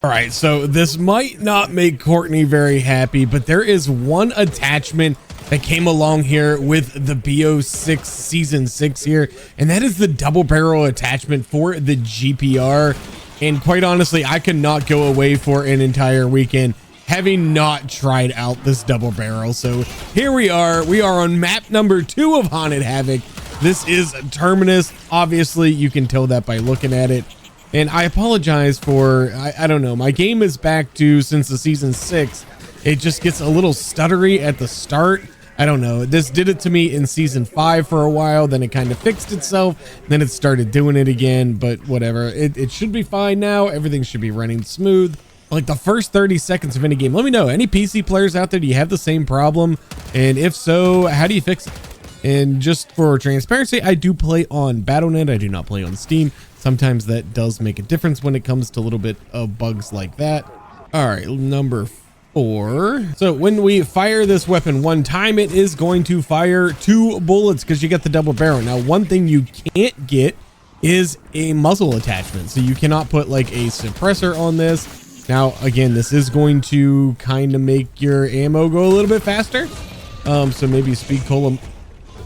All right, so this might not make Courtney very happy, but there is one attachment that came along here with the BO6 season 6 here, and that is the double barrel attachment for the GPR. And quite honestly, I could not go away for an entire weekend having not tried out this double barrel. So here we are on map number 2 of Haunted Havoc. This is Terminus. Obviously, you can tell that by looking at it. And I apologize for, I don't know, my game is back to since the season 6. It just gets a little stuttery at the start. I don't know. This did it to me in season 5 for a while. Then it kind of fixed itself. Then it started doing it again, but whatever. It should be fine now. Everything should be running smooth. Like the first 30 seconds of any game, let me know. Any PC players out there, do you have the same problem? And if so, how do you fix it? And just for transparency, I do play on Battle.net. I do not play on Steam. Sometimes that does make a difference when it comes to a little bit of bugs like that. All right, number 4. So when we fire this weapon one time, it is going to fire 2 bullets because you get the double barrel. Now, one thing you can't get is a muzzle attachment. So you cannot put like a suppressor on this. Now, again, this is going to kind of make your ammo go a little bit faster. So maybe speed cola.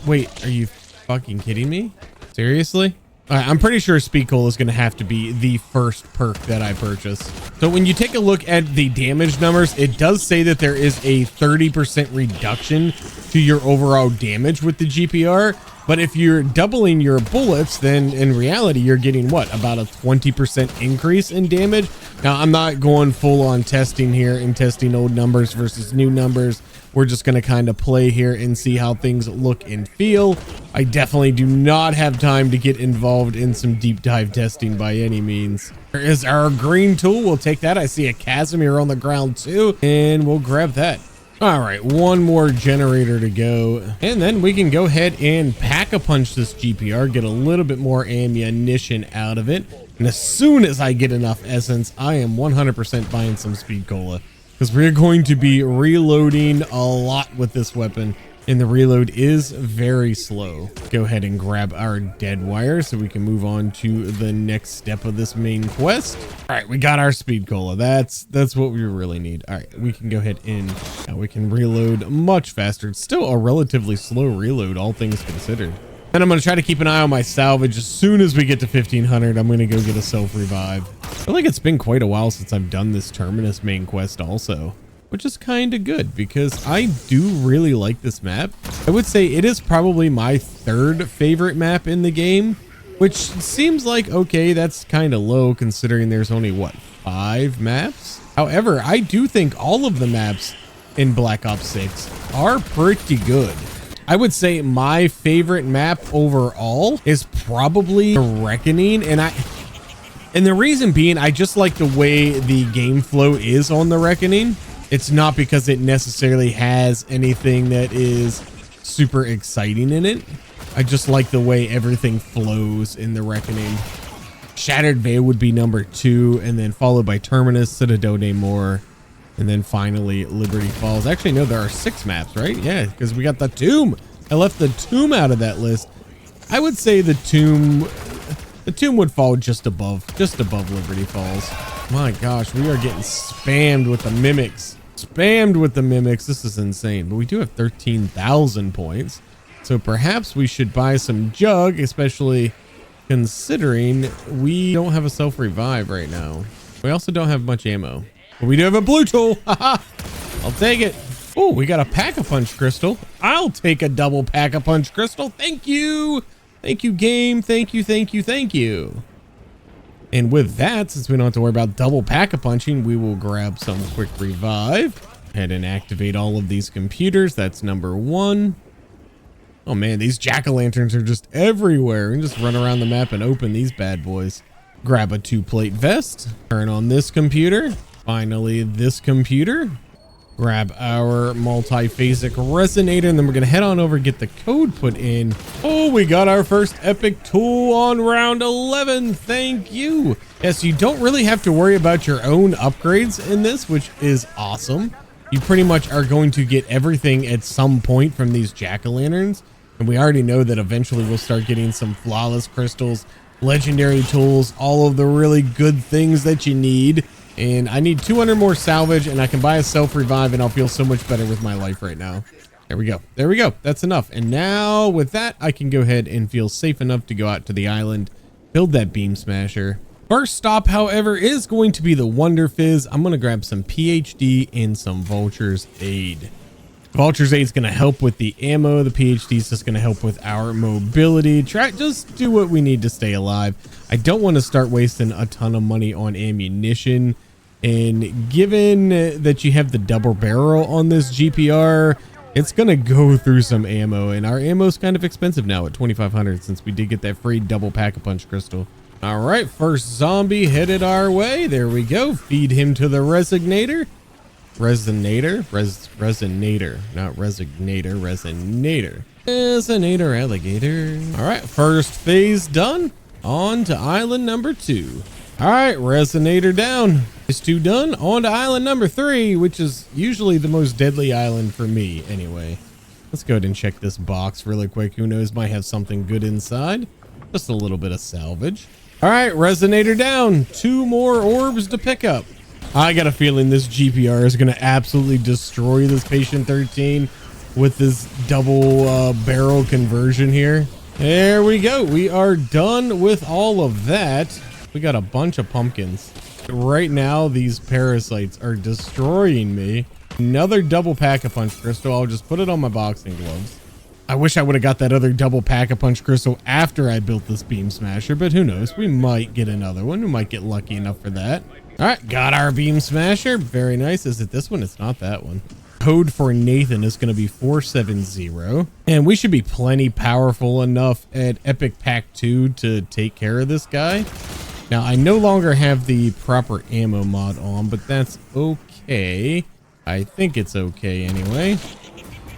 Wait, are you fucking kidding me? Seriously? I'm pretty sure Speed Cola is going to have to be the first perk that I purchase. So when you take a look at the damage numbers, it does say that there is a 30% reduction to your overall damage with the GPR. But if you're doubling your bullets, then in reality, you're getting what? About a 20% increase in damage. Now, I'm not going full on testing here and testing old numbers versus new numbers. We're just going to kind of play here and see how things look and feel. I definitely do not have time to get involved in some deep dive testing by any means. There is our green tool. We'll take that. I see a chasm here on the ground too, and we'll grab that. All right, one more generator to go, and then we can go ahead and pack-a-punch this GPR, get a little bit more ammunition out of it. And as soon as I get enough essence, I am 100% buying some Speed Cola, because we're going to be reloading a lot with this weapon, and the reload is very slow. Go ahead and grab our dead wire so we can move on to the next step of this main quest. All right, we got our Speed Cola. That's what we really need. All right, we can go ahead and now we can reload much faster. It's still a relatively slow reload, all things considered. And I'm going to try to keep an eye on my salvage. As soon as we get to 1500, I'm going to go get a self-revive. I feel like it's been quite a while since I've done this Terminus main quest also, which is kind of good because I do really like this map. I would say it is probably my 3rd favorite map in the game, which seems like, okay, that's kind of low considering there's only, what, 5 maps? However, I do think all of the maps in Black Ops 6 are pretty good. I would say my favorite map overall is probably The Reckoning, and the reason being, I just like the way the game flow is on The Reckoning. It's not because it necessarily has anything that is super exciting in it. I just like the way everything flows in The Reckoning. Shattered Veil would be number 2, and then followed by Terminus, Citadel de Mor, and then finally Liberty Falls. Actually, no, there are 6 maps, right? Yeah, because we got the Tomb. I left the Tomb out of that list. I would say the Tomb would fall just above Liberty Falls. My gosh, we are getting spammed with the mimics. This is insane. But we do have 13,000 points. So perhaps we should buy some jug, especially considering we don't have a self-revive right now. We also don't have much ammo. But we do have a blue tool. Haha. I'll take it. Oh, we got a pack-a-punch crystal. I'll take a double pack-a-punch crystal. Thank you. Thank you, game. Thank you. And with that, since we don't have to worry about double pack-a-punching, we will grab some quick revive. Head and activate all of these computers. That's number 1. Oh man, these jack-o'-lanterns are just everywhere. We can just run around the map and open these bad boys. Grab a 2-plate vest. Turn on this computer. Finally, this computer. Grab our multi-phasic resonator, and then we're going to head on over and get the code put in. Oh, we got our first epic tool on round 11. Thank you. Yes, you don't really have to worry about your own upgrades in this, which is awesome. You pretty much are going to get everything at some point from these jack-o'-lanterns. And we already know that eventually we'll start getting some flawless crystals, legendary tools, all of the really good things that you need And I need 200 more salvage, and I can buy a self-revive, and I'll feel so much better with my life right now. There we go. There we go. That's enough. And now with that, I can go ahead and feel safe enough to go out to the island, build that beam smasher. First stop, however, is going to be the Wonder Fizz. I'm going to grab some PhD and some Vulture's Aid. Vulture's Aid is going to help with the ammo. The PhD is just going to help with our mobility. Just do what we need to stay alive. I don't want to start wasting a ton of money on ammunition. And given that you have the double barrel on this GPR, it's going to go through some ammo. And our ammo is kind of expensive now at 2,500 since we did get that free double pack-a-punch crystal. All right, first zombie headed our way. There we go. Feed him to the resonator. Resonator, not resignator, resonator. Resonator alligator. All right, first phase done. On to island number 2. All right, resonator down. Phase 2 done. On to island number 3, which is usually the most deadly island for me anyway. Let's go ahead and check this box really quick. Who knows, might have something good inside. Just a little bit of salvage. All right, resonator down. 2 more orbs to pick up. I got a feeling this GPR is going to absolutely destroy this Patient 13 with this double barrel conversion here. There we go. We are done with all of that. We got a bunch of pumpkins. Right now, these parasites are destroying me. Another double pack-a-punch crystal. I'll just put it on my boxing gloves. I wish I would have got that other double pack-a-punch crystal after I built this beam smasher, but who knows? We might get another one. We might get lucky enough for that. All right, got our beam smasher. Very nice. Is it this one? It's not that one. Code for Nathan is going to be 470. And we should be plenty powerful enough at Epic Pack 2 to take care of this guy. Now, I no longer have the proper ammo mod on, but that's okay. I think it's okay anyway.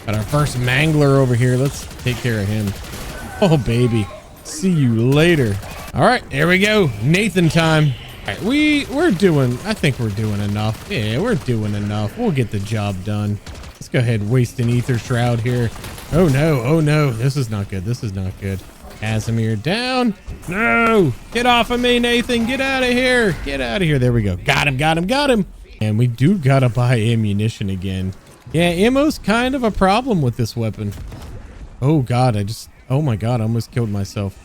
Got our first mangler over here. Let's take care of him. Oh, baby. See you later. All right, there we go. Nathan time. All right, I think we're doing enough. Yeah, we're doing enough. We'll get the job done. Let's go ahead and waste an ether shroud here. Oh no, oh no. This is not good. This is not good. Casimir down. No, get off of me, Nathan. Get out of here. Get out of here. There we go. Got him, got him, got him. And we do gotta buy ammunition again. Yeah, ammo's kind of a problem with this weapon. Oh God, oh my God, I almost killed myself.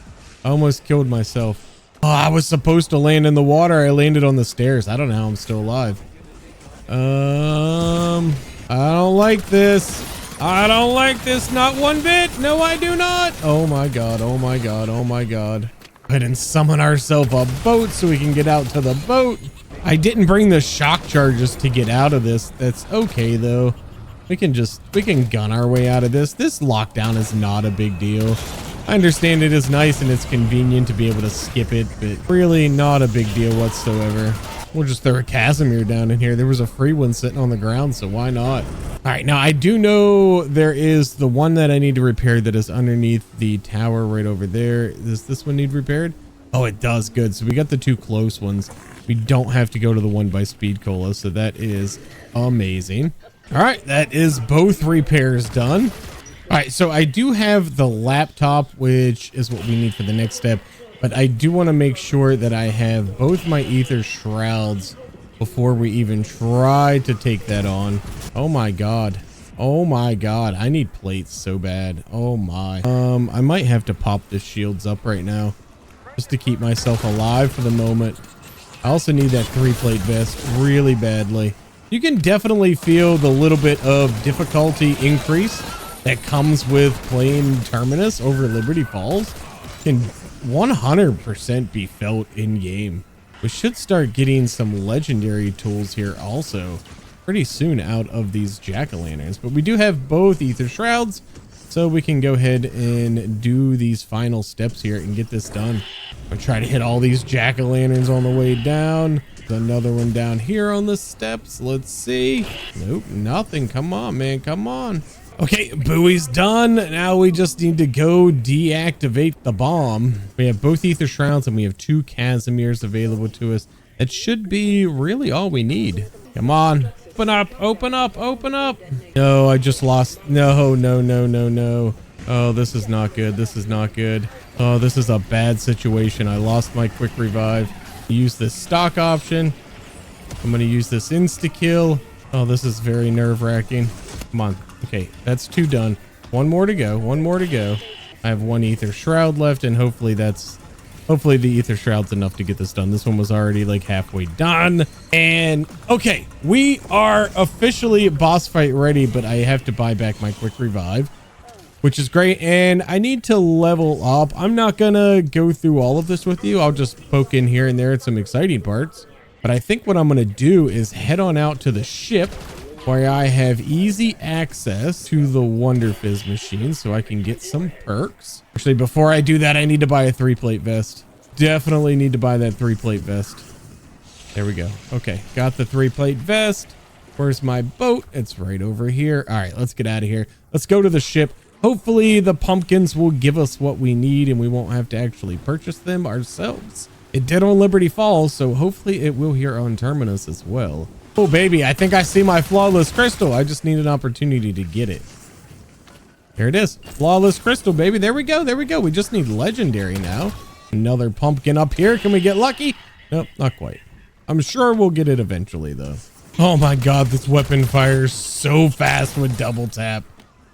Almost killed myself. Oh, I was supposed to land in the water. I landed on the stairs. I don't know how I'm still alive. I don't like this. I don't like this. Not one bit. No, I do not. Oh my God. Oh my God. Oh my God. Go ahead and summon ourselves a boat so we can get out to the boat. I didn't bring the shock charges to get out of this. That's okay though. We can gun our way out of this. This lockdown is not a big deal. I understand it is nice and it's convenient to be able to skip it, but really not a big deal whatsoever. We'll just throw a Casimir down in here. There was a free one sitting on the ground, so why not? All right, now I do know there is the one that I need to repair that is underneath the tower right over there. Does this one need repaired? Oh, it does. Good. So we got the 2 close ones. We don't have to go to the one by Speed Cola, so that is amazing. All right, that is both repairs done. All right, so I do have the laptop, which is what we need for the next step, but I do want to make sure that I have both my ether shrouds before we even try to take that on. Oh my God. Oh my God. I need plates so bad. Oh my. I might have to pop the shields up right now just to keep myself alive for the moment. I also need that 3-plate vest really badly. You can definitely feel the little bit of difficulty increase that comes with playing Terminus over Liberty Falls. Can 100% be felt in game. We should start getting some legendary tools here also pretty soon out of these jack-o'-lanterns, but we do have both ether shrouds, so we can go ahead and do these final steps here and get this done. I'll try to hit all these jack-o'-lanterns on the way down. There's another one down here on the steps. Let's see. Nope, nothing. Come on, man. Come on. Okay, buoy's done. Now we just need to go deactivate the bomb. We have both ether shrouds and we have 2 Casimirs available to us. That should be really all we need. Come on. Open up, open up, open up. No, I just lost. No, no, no, no, no. Oh, this is not good. This is not good. Oh, this is a bad situation. I lost my quick revive. Use this stock option. I'm going to use this insta-kill. Oh, this is very nerve-wracking. Come on. Okay, that's 2 done. 1 more to go. 1 more to go. I have 1 Ether Shroud left, and hopefully the Ether Shroud's enough to get this done. This one was already like halfway done. And okay, we are officially boss fight ready, but I have to buy back my quick revive, which is great. And I need to level up. I'm not gonna go through all of this with you. I'll just poke in here and there at some exciting parts. But I think what I'm gonna do is head on out to the ship where I have easy access to the Wonder Fizz machine so I can get some perks. Actually, before I do that, I need to buy a 3-plate vest. Definitely need to buy that 3-plate vest. There we go. Okay, got the 3-plate vest. Where's my boat? It's right over here. All right, let's get out of here. Let's go to the ship. Hopefully the pumpkins will give us what we need and we won't have to actually purchase them ourselves. It did on Liberty Falls, so hopefully it will here on Terminus as well. Oh, baby, I think I see my flawless crystal. I just need an opportunity to get it. There it is. Flawless crystal, baby. There we go. There we go. We just need legendary now. Another pumpkin up here. Can we get lucky? Nope, not quite. I'm sure we'll get it eventually, though. Oh, my God. This weapon fires so fast with double tap.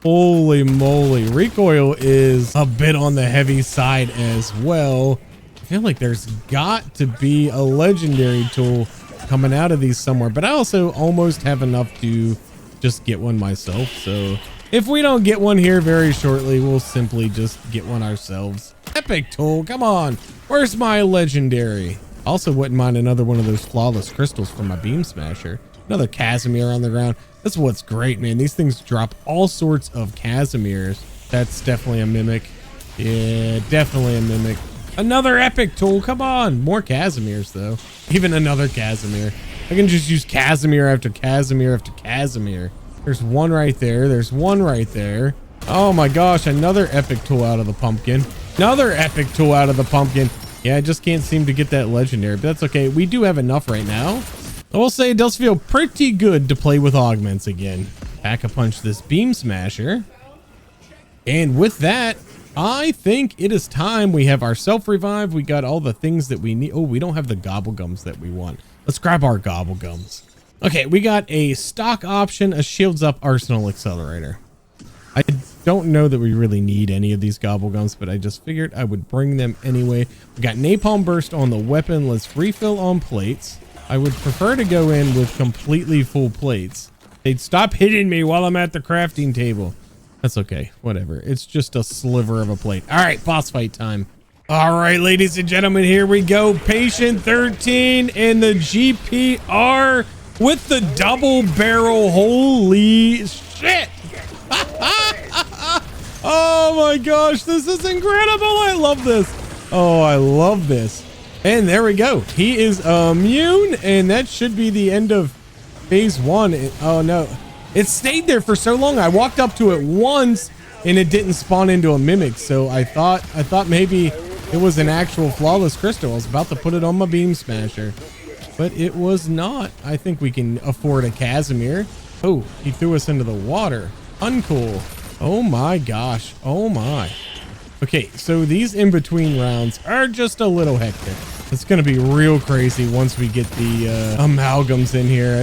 Holy moly. Recoil is a bit on the heavy side as well. I feel like there's got to be a legendary tool coming out of these somewhere, but I also almost have enough to just get one myself. So if we don't get one here very shortly, we'll simply just get one ourselves. Epic tool, come on. Where's my legendary? Also wouldn't mind another one of those flawless crystals from my beam smasher. Another Casimir on the ground. That's what's great, man. These things drop all sorts of Casimirs. That's definitely a mimic. Yeah, definitely a mimic. Another epic tool. Come on. More Casimirs, though. Even another Casimir. I can just use Casimir after Casimir after Casimir. There's one right there. There's one right there. Oh my gosh. Another epic tool out of the pumpkin. Another epic tool out of the pumpkin. Yeah, I just can't seem to get that legendary, but that's okay. We do have enough right now. I will say it does feel pretty good to play with augments again. Pack-a-punch this beam smasher. And with that, I think it is time. We have our self-revive. We got all the things that we need. Oh, we don't have the gobblegums that we want. Let's grab our gobblegums. Okay, we got a stock option, a shields up arsenal accelerator. I don't know that we really need any of these gobblegums, but I just figured I would bring them anyway. We got napalm burst on the weapon. Let's refill on plates. I would prefer to go in with completely full plates. They'd stop hitting me while I'm at the crafting table. That's okay. Whatever. It's just a sliver of a plate. All right, boss fight time. All right, ladies and gentlemen, here we go. Patient 13 in the GPR with the double barrel. Holy shit. Oh my gosh, this is incredible. I love this. Oh, I love this. And there we go. He is immune, and that should be the end of phase 1. Oh no. It stayed there for so long. I walked up to it once and it didn't spawn into a mimic. So I thought maybe it was an actual flawless crystal. I was about to put it on my beam smasher, but it was not. I think we can afford a Casimir. Oh, he threw us into the water. Uncool. Oh my gosh. Oh my. Okay, so these in-between rounds are just a little hectic. It's going to be real crazy once we get the amalgams in here.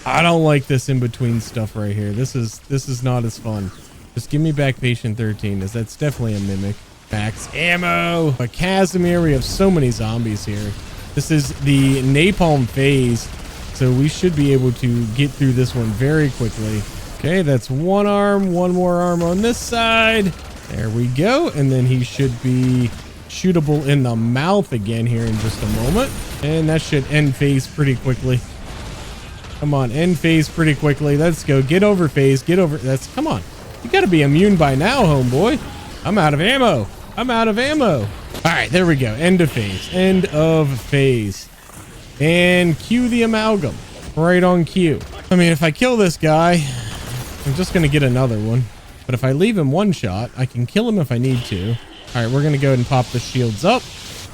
I don't like this in-between stuff right here. This is not as fun. Just give me back patient 13, as that's definitely a mimic. Max ammo. A Casimir. We have so many zombies here. This is the napalm phase, so we should be able to get through this one very quickly. Okay, that's one arm. One more arm on this side. There we go. And then he should be shootable in the mouth again here in just a moment. And that should end phase pretty quickly. Come on, end phase pretty quickly. Let's go. Get over phase. Get over. That's, come on. You got to be immune by now, homeboy. I'm out of ammo. I'm out of ammo. All right, there we go. End of phase. End of phase. And cue the amalgam. Right on cue. I mean, if I kill this guy, I'm just going to get another one. But if I leave him one shot, I can kill him if I need to. All right, we're going to go ahead and pop the shields up.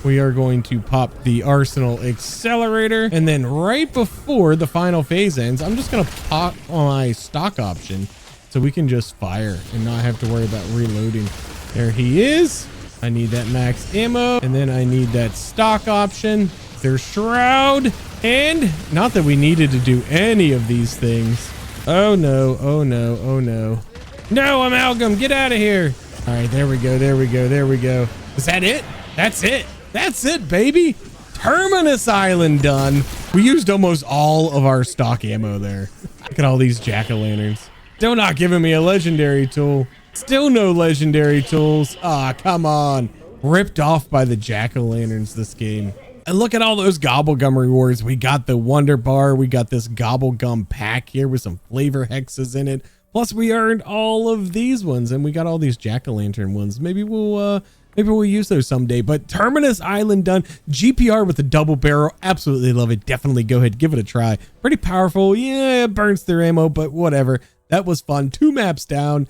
We are going to pop the arsenal accelerator. And then right before the final phase ends, I'm just going to pop my stock option so we can just fire and not have to worry about reloading. There he is. I need that max ammo, and then I need that stock option. There's shroud, and not that we needed to do any of these things. Oh no, oh no, oh no. No, Amalgam, get out of here. All right, there we go, there we go, there we go. Is that it? That's it. That's it, baby. Terminus Island done. We used almost all of our stock ammo there. Look at all these jack-o'-lanterns. Still not giving me a legendary tool. Still no legendary tools. Ah, come on. Ripped off by the jack-o'-lanterns this game. And look at all those Gobblegum rewards. We got the Wonder Bar. We got this Gobblegum pack here with some flavor hexes in it. Plus, we earned all of these ones, and we got all these jack-o'-lantern ones. Maybe we'll use those someday. But Terminus Island done. GPR with the double barrel. Absolutely love it. Definitely go ahead, give it a try. Pretty powerful. Yeah, it burns through ammo, but whatever. That was fun. 2 maps down.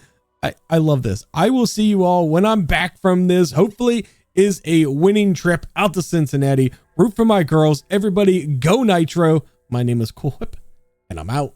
I love this. I will see you all when I'm back from this. Hopefully is a winning trip out to Cincinnati. Root for my girls. Everybody go Nitro. My name is Cool Whip, and I'm out.